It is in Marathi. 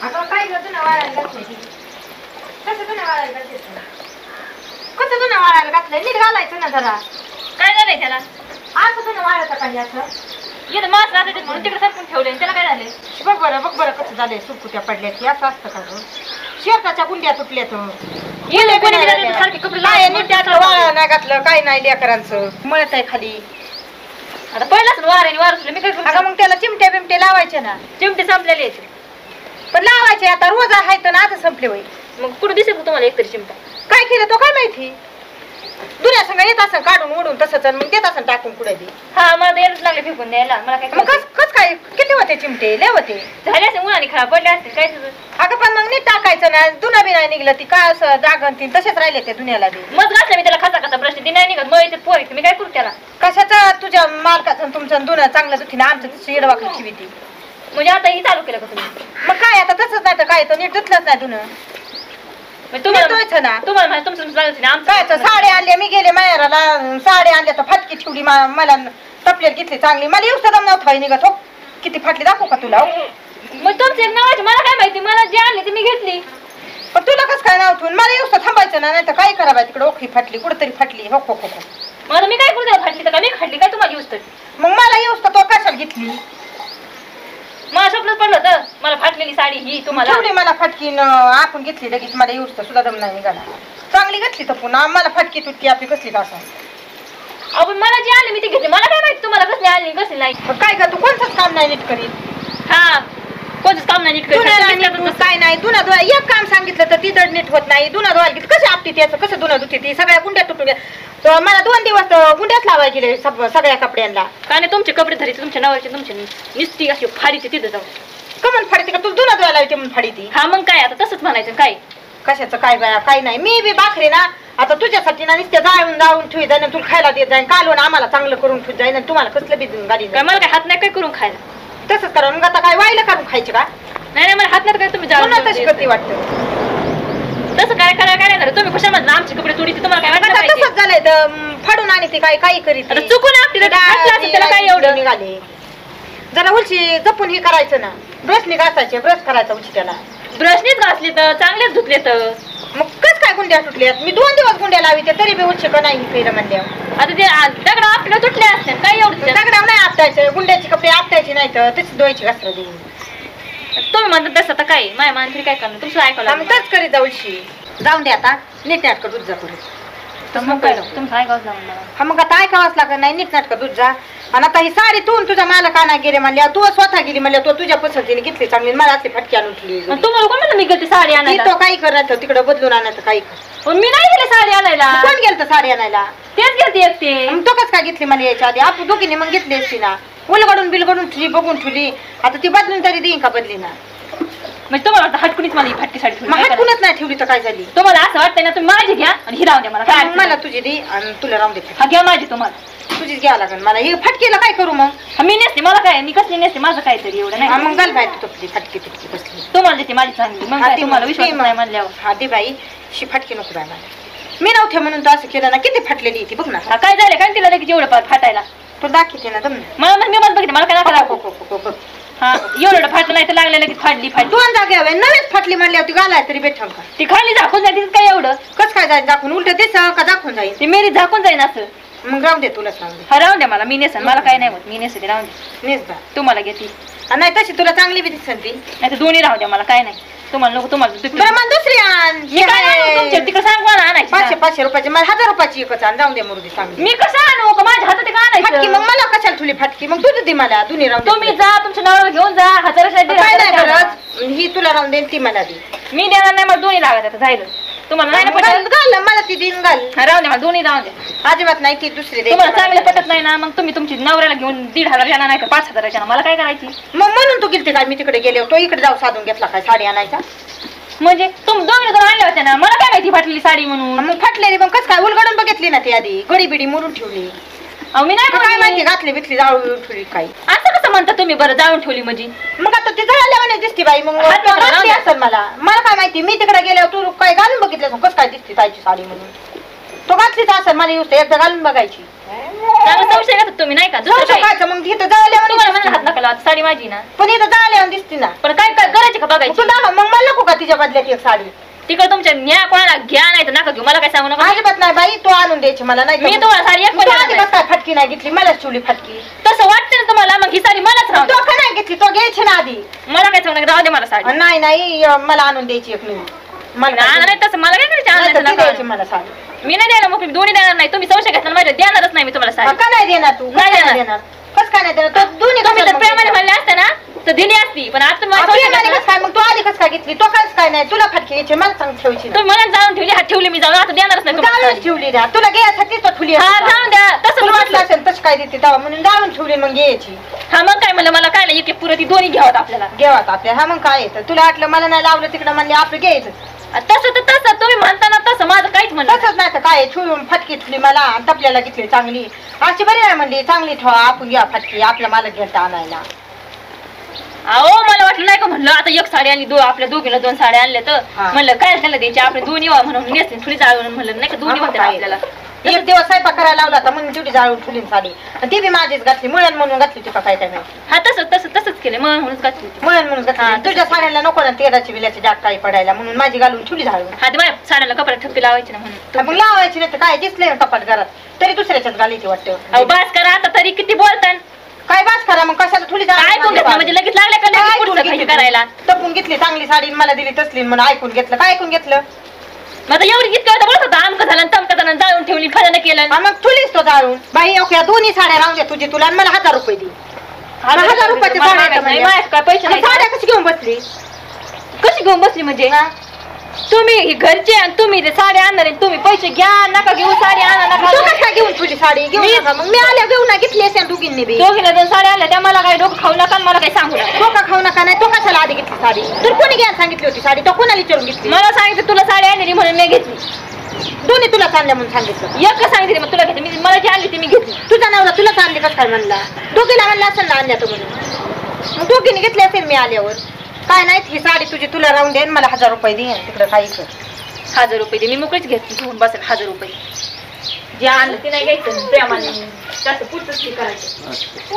आता काय करतो ना वाळायला घातलंय कसं तुला वाळायला घातलं कसं तुला वाळायला घातलंय नीट घालायचं ना जरा काय झालंय त्याला असं तुला वाळायचं काही असं इथं मास राहते म्हणून तिकडे सरकून ठेवले त्याला काय झाले बघ बरं कसं झालंय सुरकुत्या पडल्या की असं असतं का गं शेताच्या गुंड्या तुटल्या सारखे कपडे नाही घातलं काय नाही लेकरांचं मळत आहे खाली आता पहिलाच वाऱ्याने वार सुटलं मी काय करू मग त्याला चिमटे बिमटे लावायचे ना चिमटे संपलेले आहेत पण लावायचे आता रोज आहेत ना आता संपले होई मग कुठं दिसेल तुम्हाला एकतरी चिमटा काय केलं तो काय माहिती दुनिया संग येत असं काढून ओढून तसंच मग देत असं टाकून कुठे बी हा मला द्यायलाच लागले फेकून द्यायला मला काय मग कस काय किती होते चिमटे लय होते झाले असे उन्हाने खराब पडले असतील काय तुझं अगं पण मग नीट टाकायचं ना दुना बी नाही निघलं ती काय असं जागन ती तसेच राहिले ते दुनियाला बी मग घातलं मी त्याला कसा प्रश्न ती नाही निघत मग येते पोरी मी काय करू त्याला कशाचा तुझ्या मालकाचं तुमचं दुना चांगलं दुखी ना आमचं तसं येडवाकली शिविती म्हणजे आता ही चालू केलं का तुम्ही मग काय आता तसंच नाही तर काय तर नीट धुतलंच नाही दुनं तुम्हाला ना तुम्हाला तुमचं लागत नाही काय तर साड्या आणल्या मी गेले माहेराला साड्या आणल्या तर फाटकी ठेवली मला टपलेट घेतली चांगली मला येऊ दम नव्हतं निघत हो किती फाटली दाखवू का तुला मग तुमचं एक नावाची मला काय माहिती मला जे आणले ते मी घेतली पण तुला कसं काय नाव ठेवून मला येऊ थांबायचं ना नाही तर काय करावं तिकडे ओखी फाटली कुठेतरी फाटली हो हो हो मला मी काय करू द्या फाटली तर का मी फाटली काय तुम्हाला येऊस तरी मग मला येऊस तर तो कशाला घेतली मला स्वप्नच पडलं होतं मला फाटलेली साडी ही तुम्हाला ठेवली मला फाटकी आपण घेतली लगेच मला येऊस तर सुद्धा दम नाही निघाला चांगली घेतली तर पुन्हा मला फाटकी तुटकी आपली कसली का असं आपण मला जे आले मी ते घेतले मला काय माहिती तुम्हाला कसली आली कसली नाही काय का तू कोणतंच काम नाही नीट करीत हा कोणतंच काम नाही नीट करीत काय नाही दुना धुवा एक काम सांगितलं तर ती दड नीट होत नाही दुना धुवायला किती कशी आपली त्याचं कसं दुना धुते ती सगळ्या गुंड्या तुटून गेल्या मला 2 दिवस गुंड्याच लावायला गेले सगळ्या कपड्यांना काय नाही तुमचे कपडे धरीचे तुमच्या नवऱ्याचे तुमचे निस्ती अशी फाडीचे तिथं जाऊन कमन फाडीते का तुला दुना धुवायला येते म्हणून फाडीती हा मग काय आता तसंच म्हणायचं काय कशाचं काय बाया काय नाही मी बी बाखरे ना आता तुझ्यासाठी ना नुसत्या जाऊन ठेवी जाईन तुला खायला देत जाईन कालवण आम्हाला चांगलं करून ठेवत जाईन तुम्हाला कसलं बी गाडी काय मला काय हात नाही काय करून खायला तसंच करा मग आता काय व्हायला काढून खायचे का नाही नाही मला हात नाही काय तुम्ही जाऊन तशी करते वाटतं तसं काय करायला काय नाही तुम्ही कशा म्हणलं आमचे कपडे तुडीचे तुम्हाला काय वाटतं तसंच झालंय तर फाडून आणि ते काय काही करीत चुकून आपली त्याला काय एवढं निघाले जरा उलशी जपून हे करायचं ना ब्रशने घासायचे ब्रश करायचा उलशी त्याला ब्रशनीच घासले तर चांगलेच धुतले तर मग कस काय गुंड्या तुटल्यात मी 2 दिवस गुंड्या लाविते तरी बी उलशी का नाही फेर म्हणल्यावर आता ते दगड आपल्याला तुटले असते काय एवढं दगडाव नाही आपटायचं गुंड्याचे कपडे आपटायचे नाही तर तशी धुवायची घासरा देऊन तुम्ही म्हणतात तसं आता काय माय मानतरी काय करणार तुमचं ऐकायला आम्ही तच करीत जाऊ उलशी जाऊन दे आता नीट नाटक दूध जा करू मग काय तुमचं ऐकावंच लागलं मला हा मग आता ऐकावंच लागत नाही नीट नाटक दूध जा आणि आता ही साडी तू तुझा मला का नाही गेले म्हणल्या तू स्वतः गेली म्हणल्या तू तुझ्या पसंतीने घेतली चांगली मला असली फटकी आणून ठेवली तुम्हाला कोण म्हणलं मी गेली साडी आणायला तो काही करत तिकडे बदलून आणायचं काही कर पण मी नाही गेले साडी आणायला कोण गेलं साडी आणायला तेच गेलते एकटे मग तो कस काय घेतली मला यायच्या आधी आपण दोघींनी मग घेतली असती ना उलगडून बिलगडून ठेवली बघून ठेवली आता ती बदलून तरी देईन का बदली ना म्हणजे तुम्हाला वाटतं हटकुनीच मला ही फाटकी साडी ठेवली हटकूनच नाही ठेवली तर काय झाली तुम्हाला असं वाटतंय ना तुम्ही माझी घ्या आणि ही राहून द्या मला काय मला तुझी दे आणि तुला राहून दे हा घ्या माझी तुम्हाला तुझीच घ्यावं लागेल मला हे फटकीला काय करू मग मी नेसते मला काय मी कसली नेसते माझं काहीतरी एवढं नाही मग घाल बाई तुझी फटकी तुटकी बसली तुम्हाला देते माझी चांगली मग काय तुम्हाला विश्वास नाही म्हणल्यावर हा दे बाई शी फटकी नको बाय मला मी नव्हते म्हणून तर असं केलं ना किती फाटलेली ती बघ ना हा काय झालं काय तिला लगेच एवढं फाटायला तू दाखवते ना दम मला मी मला बघितलं मला काय दाखव हा एवढं फाटलं नाही तर लागलं लगेच फाटली 2 जागे हवे नवीच फाटली म्हणली होती घालाय तरी बेठं का ती खाली झाकून जाईल काय एवढं कस काय जाईल दाखवून उलट दिस का दाखवून जाईल ती मेरी झाकून जाईन असं मग राहून दे तुला सांग हा राहून द्या मला मी नेसन मला काय नाही होत मी नेसते राहून दे नेस बा तुम्हाला घेते नाही तशी तुला चांगली बी दिसन ती नाही तर दोन्ही राहू द्या मला काय नाही तुम्हाला नको तुम्हाला बरं मग दुसरी आण मी काय आणू तुमच्या तिकडे सांग मला आणायची 500 रुपयाची मला 1000 रुपयाची एकच आण जाऊन दे मुरुदी सांग मी कसं आणू का माझ्या हातात का फटकी आणायचं मग मला कशाला ठेवली फटकी मग तुझं दे मला दोन्ही राहून तुम्ही जा तुमच्या नवऱ्याला घेऊन जा काय नाही हजार गरज ही तुला राहून देईन ती मला दे मी देणार नाही मला दोन्ही लागत आता जायला तुम्हाला नाही ना पटत घाल मला ती दिन घाल राहून द्या मला दोन्ही राहून द्या अजिबात नाही ती दुसरी दे तुम्हाला चांगलं पटत नाही ना मग तुम्ही तुमची नवऱ्याला घेऊन 1500 जाणार नाही का 5000 जाणार मला काय करायची मग म्हणून तू गेलते काय मी तिकडे गेले तो इकडे जाऊ साधून घेतला काय साडी आणायचा म्हणजे तुम्ही दोन्ही जण आणल्या होत्या ना मला काय माहिती फाटलेली साडी म्हणून मग फाटलेली मग कस काय उलगडून बघितली ना ती आधी गडी बिडी मुरून ठेवली मी नाही काय माहिती घातली बितली जाळून ठेवली काय असं कसं म्हणता तुम्ही बरं जाळून ठेवली म्हणजे मग आता ती जळाल्यावाने दिसती बाई मग घातली असेल मला काय माहिती मी तिकडे गेल्यावर तू काय घालून बघितलं कस काय दिसते ताईची साडी म्हणून तो घातलीच असेल मला येऊ एकदा घालून बघायची संशय घेतात तुम्ही नाही का मग इथं जळाल्यावाने हात नका साडी माझी ना पण इथं जळाल्यावर दिसती ना पण काय काय करायची का बघायची तुला तिच्या बदल्यात एक साडी तिकडे तुमच्या न्या कोणाला घ्या नाही तर नका घेऊ मला काय सांगू नका अजिबात नाही बाई तू आणून द्यायची मला नाही मी तुम्हाला साडी एक पण देणार नाही. काय फटकी नाही घेतली मलाच ठेवली फटकी तसं वाटतं ना तुम्हाला मग ही साडी मलाच राहू तो का नाही घेतली तो घ्यायची ना आधी मला काय सांगू नका राहू दे मला साडी नाही नाही मला आणून द्यायची एक नवीन मला नाही तसं मला काय करायचं नाही तर ती आणायचं द्यायची नका. मला साडी मी नाही द्यायला मग दोन्ही देणार नाही तुम्ही संशय घेतला माझ्या देणारच नाही मी तुम्हाला साडी का नाही देणार तू नाही नाही देणार. देणार कस काय नाही देणार तो दोन्ही तुम्ही कशाला तर मग प्रेमाने देणार? म्हणले असते ना तर दिली असती पण आता तुम्ही माझ्या प्रेमाने संशय कसं काय मग तू आधी कस काय घेतली तो कस काय नाही तुला फटकी घ्यायची मला सांग ठेवायची नाही. तुम्ही मला जाऊन ठेवली हात ठेवली मी जाऊन आता देणारच नाही तुम्हाला जाळून साडी. ठेवली द्या तुला घ्यायसाठी तो ठुली हा जाऊन द्या तसं तुला वाटलं वाटलं असेल तसं काय देते तेव्हा म्हणून जाळून ठेवली मग घ्यायची हा मग काय म्हणलं मला काय नाही एक पुरं ती दोन्ही घ्यावत आपल्याला घेवात आपल्या हा मग काय येतं तुला वाटलं मला नाही लावलं तिकडं म्हणले आपलं घ्यायचं तसं तर तसं तुम्ही म्हणताना तसं माझं काहीच म्हणलं तसंच नाही तर काय ठेवून फटकी ठेवली मला आणि तपल्याला घेतली चांगली अशी बरी नाही म्हणली चांगली ठेवा आपण घ्या फटकी आपल्या मला घेता आणायला अहो मला वाटलं नाही का म्हणलं आता एक साडी आणली आपल्या दोघीला 2 साड्या आणल्या तर हा. म्हणलं काय त्याला द्यायची आपले दोन्ही व्हा म्हणून नेसली थोडी जाळून म्हणलं नाही का दोन्ही हा, होते काय? आपल्याला एक दिवस स्वयंपाक करायला लावला होता म्हणून तेवढी जाळून ठेवली साडी आणि ती बी माझीच घातली मुळण म्हणून घातली तुका काय काय माहिती हा तसंच केलं म्हणूनच घातली होती. मुळण म्हणून हा, घातली तुझ्या साड्याला नको ना तेलाची बिलाची डाग काही पडायला म्हणून माझी घालून ठेवली झाडून हा ते माझ्या साड्याला कपडा ठप्पी लावायची ना म्हणून मग लावायची नाही तर काय दिसले ना कपाट घरात तरी दुसऱ्याच्याच घालायची अहो वाटतं बास करा आता तरी किती बोलतान काय बास करा मग कशाला थोडी ऐकून घेतलं म्हणजे लगेच लागल्या का लगेच पुढचं काही करायला तपून घेतली चांगली साडी आणि मला दिली तसली म्हणून ऐकून घेतलं काय ऐकून घेतलं मग आता एवढी इतकं होतं बोलत होता आमकं झालं तमकं झालं जाळून ठेवली फळानं केलं हा, मग ठुलीस तो जाळून बाई ओके दोन्ही साड्या राहून द्या तुझी तुला आणि मला 1000 रुपये दे 1000 रुपयाच्या साड्या आहेत नाही म्हणजे. माझ्यात काय पैसे आणि नाही साड्या कशी घेऊन बसली कशी घेऊन बसली म्हणजे हा? तुम्ही ही घरचे आणि तुम्ही ते साडी आणणार आहे, तुम्ही पैसे घ्या नका घेऊ साडी आणा तू नका कशा घेऊन तुझी साडी घेऊन मी- नका. मग मी आल्या घेऊन ना घेतली असेल दोघींनी बी दोघीला 2 साड्या आणल्या त्या मला काही डोकं खाऊ नका आणि मला काही सांगू नका तो का खाऊ नका नाही तो कशाला आधी घेतली साडी तर कोणी घ्यायला सांगितली होती साडी तो कोणाला विचारून घेतली मला सांगितलं तुला साडी आणली म्हणून मी घेतली दोन्ही तुला चालल्या म्हणून सांगितलं एक का सांगितली मग तुला घेतली मला जी आणली ती मी घेतली तुझा नवरा तुला चालली कसं काय म्हणला दोघीला म्हणला असेल ना आणल्या तो म्हणून मग दोघीने घेतली असेल मी आल्यावर काय नाही ही साडी तुझी तुला राहून दे आणि मला 1000 रुपये दे तिकडं काही कर 1000 रुपये दे मी मोकळीच घेतली घेऊन बसेल 1000 रुपये जे आणलं ते नाही घ्यायचं प्रेमाने जास्त पुढचंच करायचं